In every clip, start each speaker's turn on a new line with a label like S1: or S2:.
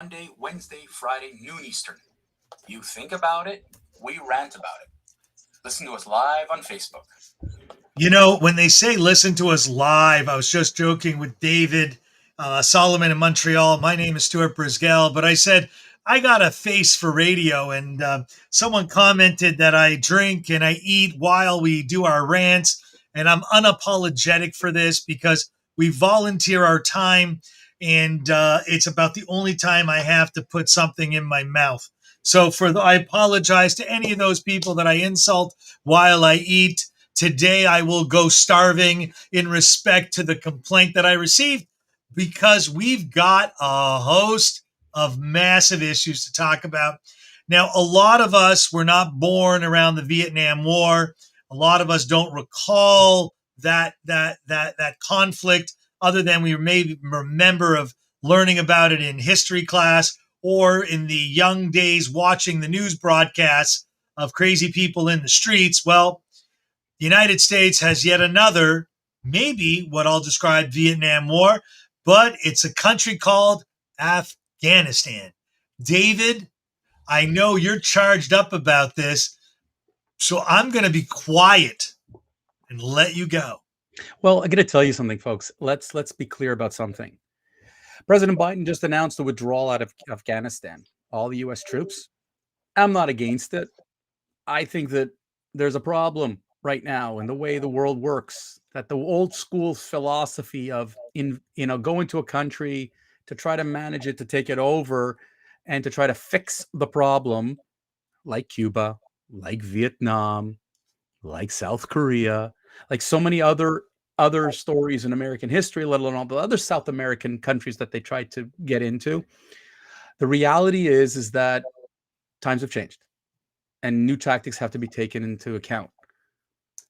S1: Monday, Wednesday, Friday, noon Eastern. You think about it, we rant about it. Listen to us live on Facebook.
S2: You know, when they say listen to us live, I was just joking with David Solomon in Montreal. My name is Stuart Brisgel, but I said, I got a face for radio. And someone commented that I drink and I eat while we do our rants. And I'm unapologetic for this because we volunteer our time. And it's about the only time I have to put something in my mouth. So I apologize to any of those people that I insult while I eat. Today, I will go starving in respect to the complaint that I received because we've got a host of massive issues to talk about. Now, a lot of us were not born around the Vietnam War. A lot of us don't recall that conflict, other than we maybe remember of learning about it in history class or in the young days watching the news broadcasts of crazy people in the streets. Well, the United States has yet another, maybe what I'll describe Vietnam War, but it's a country called Afghanistan. David, I know you're charged up about this, so I'm going to be quiet and let you go.
S3: Well, I'm going to tell you something, folks. Let's be clear about something. President Biden just announced the withdrawal out of Afghanistan. All the U.S. troops. I'm not against it. I think that there's a problem right now in the way the world works, that the old school philosophy of going to a country to try to manage it, to take it over, and to try to fix the problem, like Cuba, like Vietnam, like South Korea, like so many other stories in American history, let alone all the other South American countries that they tried to get into. The reality is that times have changed and new tactics have to be taken into account.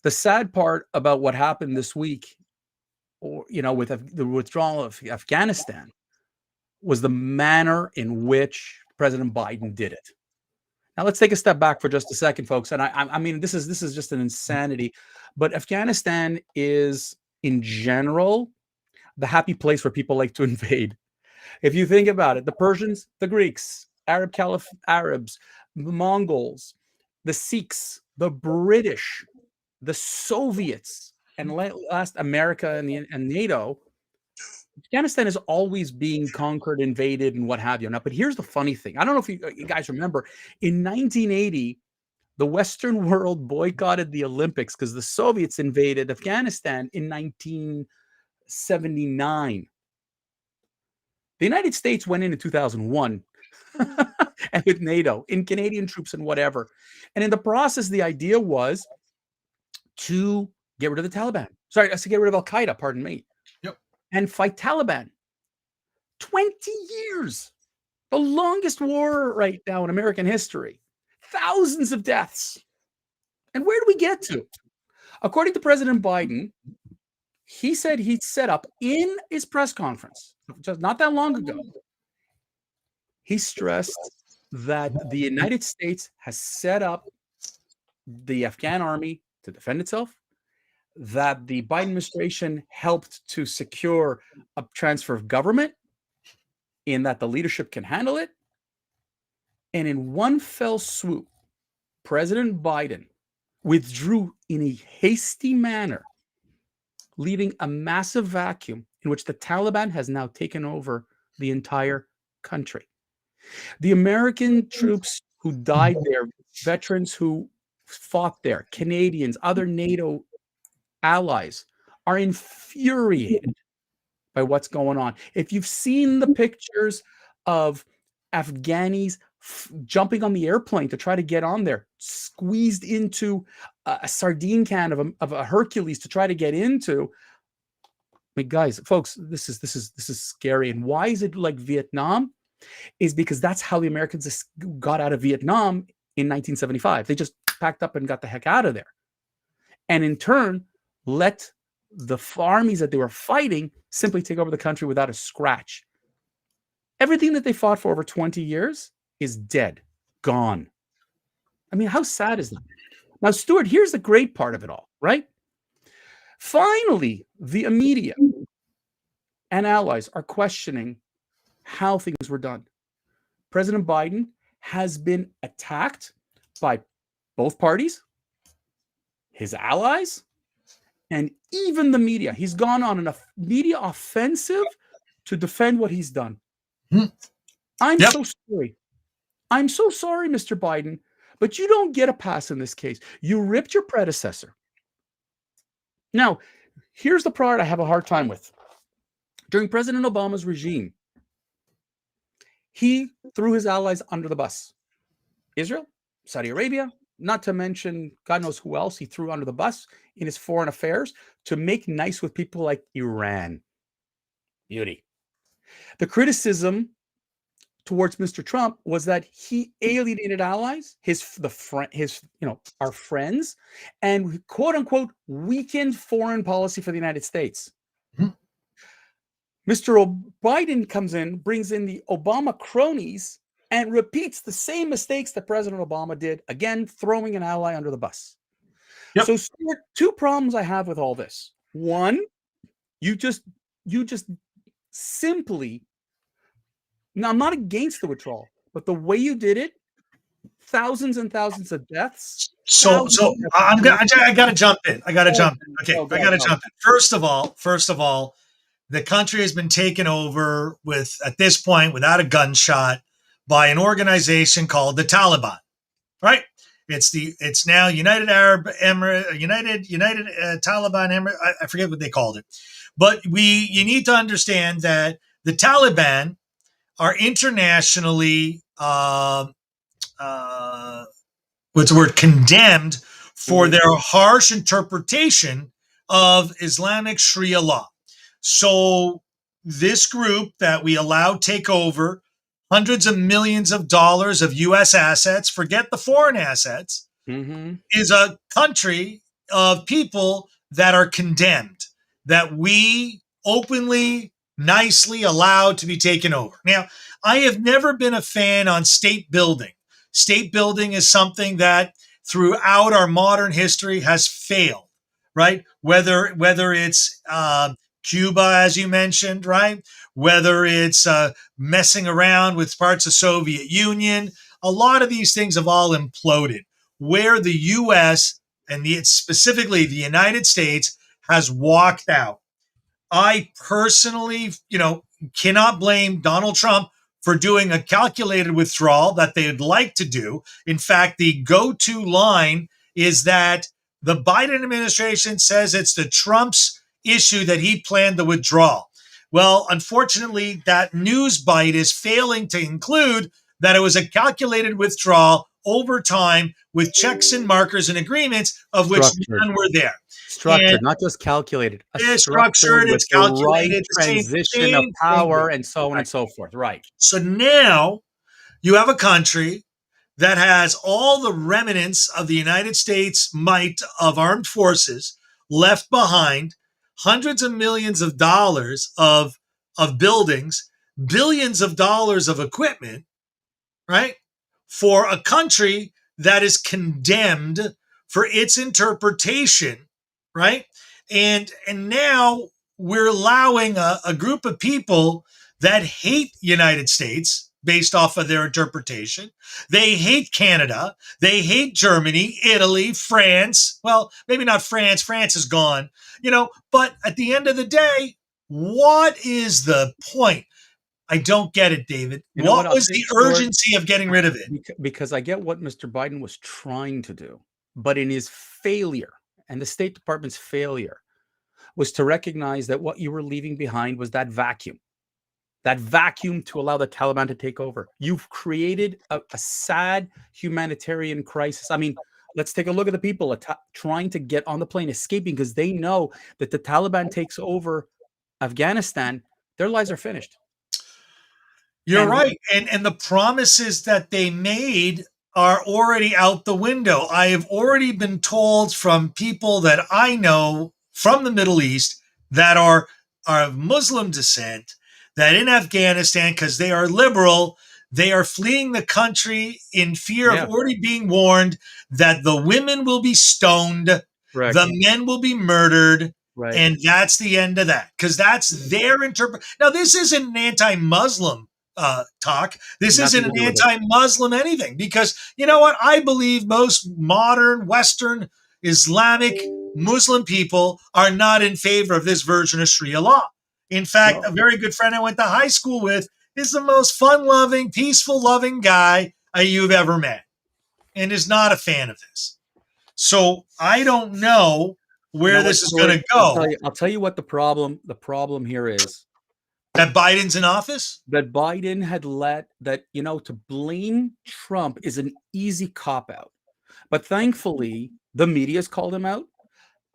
S3: The sad part about what happened this week, with the withdrawal of Afghanistan, was the manner in which President Biden did it. Now let's take a step back for just a second, folks. And I mean, this is just an insanity. But Afghanistan is, in general, the happy place where people like to invade. If you think about it, the Persians, the Greeks, Arabs, the Mongols, the Sikhs, the British, the Soviets, and last America and NATO, Afghanistan is always being conquered, invaded, and what have you. Now, but here's the funny thing. I don't know if you guys remember, in 1980, the Western world boycotted the Olympics because the Soviets invaded Afghanistan in 1979. The United States went in 2001 and with NATO, in Canadian troops and whatever. And in the process, the idea was to get rid of the Taliban. Sorry, to get rid of Al-Qaeda, pardon me.
S2: Yep.
S3: And fight Taliban. 20 years. The longest war right now in American history. Thousands of deaths. And where do we get to? According to President Biden, he said he'd set up in his press conference, just not that long ago, he stressed that the United States has set up the Afghan army to defend itself, that the Biden administration helped to secure a transfer of government, in that the leadership can handle it. And in one fell swoop, President Biden withdrew in a hasty manner, leaving a massive vacuum in which the Taliban has now taken over the entire country. The American troops who died there, veterans who fought there, Canadians, other NATO allies, are infuriated by what's going on. If you've seen the pictures of Afghanis jumping on the airplane to try to get on there, squeezed into a sardine can of a Hercules to try to get into. I mean, guys, folks, this is scary. And why is it like Vietnam? Is because that's how the Americans got out of Vietnam in 1975. They just packed up and got the heck out of there. And in turn, let the armies that they were fighting simply take over the country without a scratch. Everything that they fought for over 20 years is dead, gone. I mean, how sad is that? Now, Stuart, here's the great part of it all, right? Finally, the media and allies are questioning how things were done. President Biden has been attacked by both parties, his allies, and even the media. He's gone on a media offensive to defend what he's done. I'm
S2: Yep.
S3: so sorry. I'm so sorry, Mr. Biden, but you don't get a pass in this case. You ripped your predecessor. Now, here's the part I have a hard time with. During President Obama's regime, he threw his allies under the bus. Israel, Saudi Arabia, not to mention God knows who else he threw under the bus in his foreign affairs to make nice with people like Iran. Beauty. The criticism towards Mr. Trump was that he alienated allies, our friends, and quote unquote weakened foreign policy for the United States. Mr. Biden comes in, brings in the Obama cronies, and repeats the same mistakes that President Obama did, again, throwing an ally under the bus.
S2: Yep.
S3: So, Stuart, two problems I have with all this. One, you just simply, now I'm not against the withdrawal, but the way you did it, thousands and thousands of deaths.
S2: So I got to jump in. I got to jump in. Okay, I got to jump in. First of all, the country has been taken over at this point, without a gunshot, by an organization called the Taliban, right? It's now United Arab Emirates, United Taliban Emirates. I forget what they called it, but you need to understand that the Taliban are internationally condemned for their harsh interpretation of Islamic Sharia law. So this group that we allowed take over hundreds of millions of dollars of U.S. assets, forget the foreign assets, is a country of people that are condemned, that we openly, nicely allowed to be taken over. Now, I have never been a fan on state building. State building is something that throughout our modern history has failed, right? Whether it's Cuba, as you mentioned, right? Whether it's messing around with parts of Soviet Union, a lot of these things have all imploded. Where the U.S. and specifically the United States has walked out. I personally, cannot blame Donald Trump for doing a calculated withdrawal that they'd like to do. In fact, the go-to line is that the Biden administration says it's the Trump's issue that he planned the withdrawal. Well, unfortunately, that news bite is failing to include that it was a calculated withdrawal over time with checks and markers and agreements of which none were there.
S3: Structured, not just calculated.
S2: It's structured, it's calculated,
S3: the right transition of power and so on and so forth. Right.
S2: So now you have a country that has all the remnants of the United States might of armed forces left behind, hundreds of millions of dollars of buildings, billions of dollars of equipment, right? For a country that is condemned for its interpretation, right? And now we're allowing a group of people that hate the United States based off of their interpretation. They hate Canada. They hate Germany, Italy, France. Well, maybe not France. France is gone, but at the end of the day, what is the point? I don't get it, David. What was the urgency of getting rid of it?
S3: Because I get what Mr. Biden was trying to do, but in his failure and the State Department's failure was to recognize that what you were leaving behind was that vacuum to allow the Taliban to take over. You've created a sad humanitarian crisis. I mean, let's take a look at the people trying to get on the plane, escaping because they know that the Taliban takes over Afghanistan, their lives are finished.
S2: You're right. And the promises that they made are already out the window. I have already been told from people that I know from the Middle East that are of Muslim descent that in Afghanistan, because they are liberal, they are fleeing the country in fear of already being warned that the women will be stoned, the men will be murdered, and that's the end of that. Because that's their interpretation. Now, this isn't an anti-Muslim talk. This
S3: Nothing
S2: isn't
S3: to
S2: an
S3: do with it.
S2: anti-Muslim anything, because you know what? I believe most modern Western Islamic Muslim people are not in favor of this version of Sharia law. In fact,
S3: No.
S2: a very good friend I went to high school with is the most fun-loving, peaceful, loving guy you've ever met, and is not a fan of this. So I don't know where
S3: You know what,
S2: this is going
S3: Stuart?
S2: to go.
S3: I'll tell you what the problem here is.
S2: That Biden's in office?
S3: That Biden had to blame Trump is an easy cop out. But thankfully, the media has called him out.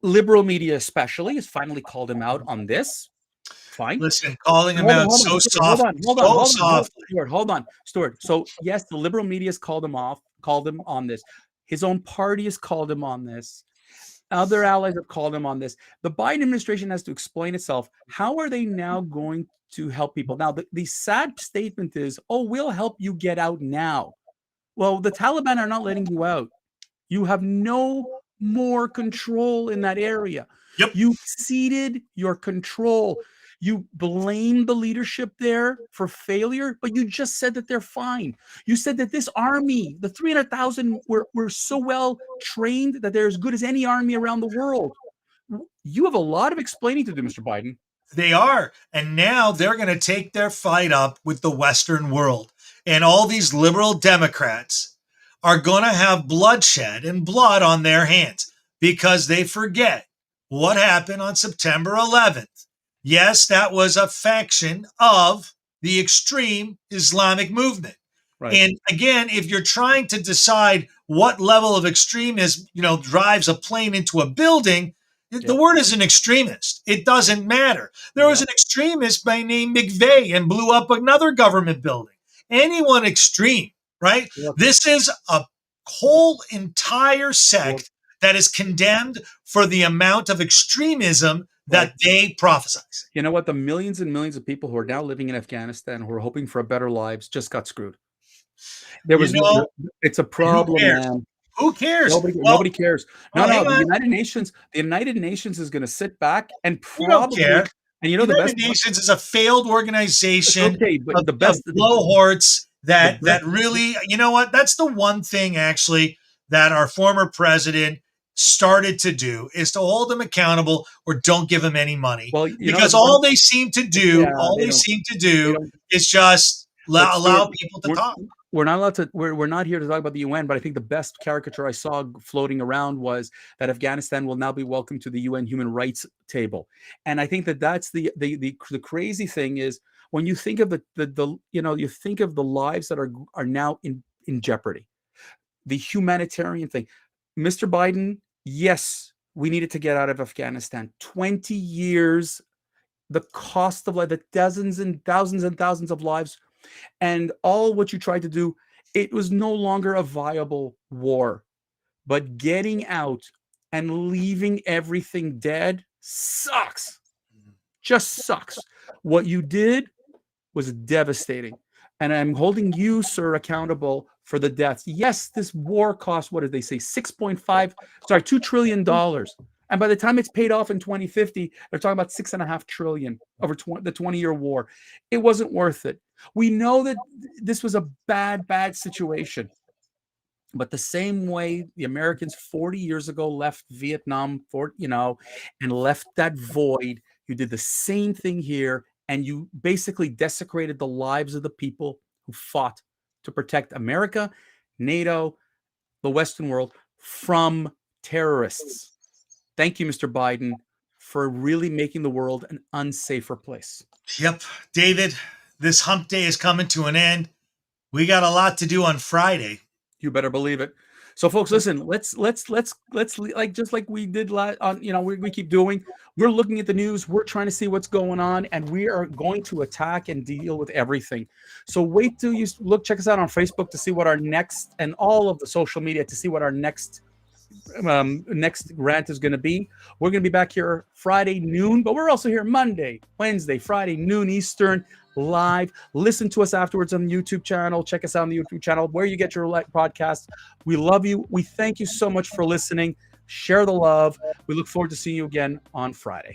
S3: Liberal media especially has finally called him out on this. Fine.
S2: Listen, calling him
S3: Hold on,
S2: out
S3: hold
S2: so
S3: on, Stuart,
S2: soft, so softly.
S3: Stuart, hold on, Stuart. So yes, the liberal media has called him on this. His own party has called him on this. Other allies have called him on this. The Biden administration has to explain itself. How are they now going to help people? Now, the sad statement is, oh, we'll help you get out now. Well, the Taliban are not letting you out. You have no more control in that area.
S2: Yep.
S3: You ceded your control. You blame the leadership there for failure, but you just said that they're fine. You said that this army, the 300,000, were so well trained that they're as good as any army around the world. You have a lot of explaining to do, Mr. Biden.
S2: They are. And now they're going to take their fight up with the Western world. And all these liberal Democrats are going to have bloodshed and blood on their hands, because they forget what happened on September 11th. Yes, that was a faction of the extreme Islamic movement.
S3: Right.
S2: And again, if you're trying to decide what level of extremism, drives a plane into a building, the word is an extremist. It doesn't matter. There was an extremist by name McVeigh and blew up another government building. Anyone extreme, right? This is a whole entire sect that is condemned for the amount of extremism that they prophesize.
S3: You know what? The millions and millions of people who are now living in Afghanistan, who are hoping for a better lives, just got screwed. It's a problem, man.
S2: Who cares?
S3: Nobody cares. No,
S2: the
S3: United Nations is going to sit back and
S2: We don't care.
S3: And
S2: the United Nations is a failed organization of blowhards that really, you know what? That's the one thing actually that our former president started to do, is to hold them accountable or don't give them any money.
S3: Well,
S2: because all they seem to do is just allow people to talk.
S3: We're not allowed to. We're not here to talk about the UN, but I think the best caricature I saw floating around was that Afghanistan will now be welcome to the UN human rights table, and I think that's the crazy thing is when you think of you think of the lives that are now in jeopardy, the humanitarian thing. Mr. Biden, yes, we needed to get out of Afghanistan. 20 years, the cost of life, the dozens and thousands of lives. And all what you tried to do, it was no longer a viable war. But getting out and leaving everything dead sucks. Just sucks. What you did was devastating. And I'm holding you, sir, accountable for the deaths. Yes, this war cost, what did they say? $2 trillion. And by the time it's paid off in 2050, they're talking about $6.5 trillion over the 20-year war. It wasn't worth it. We know that this was a bad situation. But the same way the Americans 40 years ago left Vietnam and left that void, you did the same thing here. And you basically desecrated the lives of the people who fought to protect America, NATO, the Western world from terrorists. Thank you, Mr. Biden, for really making the world an unsafer place.
S2: Yep. David, this hump day is coming to an end. We got a lot to do on Friday.
S3: You better believe it. So, folks, listen. Let's like just like we did on. We keep doing. We're looking at the news. We're trying to see what's going on, and we are going to attack and deal with everything. So wait till you check us out on Facebook to see what our next, and all of the social media to see what our next rant is going to be. We're going to be back here Friday noon, but we're also here Monday, Wednesday, Friday noon Eastern. Live. Listen to us afterwards on the YouTube channel. Check us out on the YouTube channel where you get your podcast. We love you. We thank you so much for listening. Share the love. We look forward to seeing you again on Friday.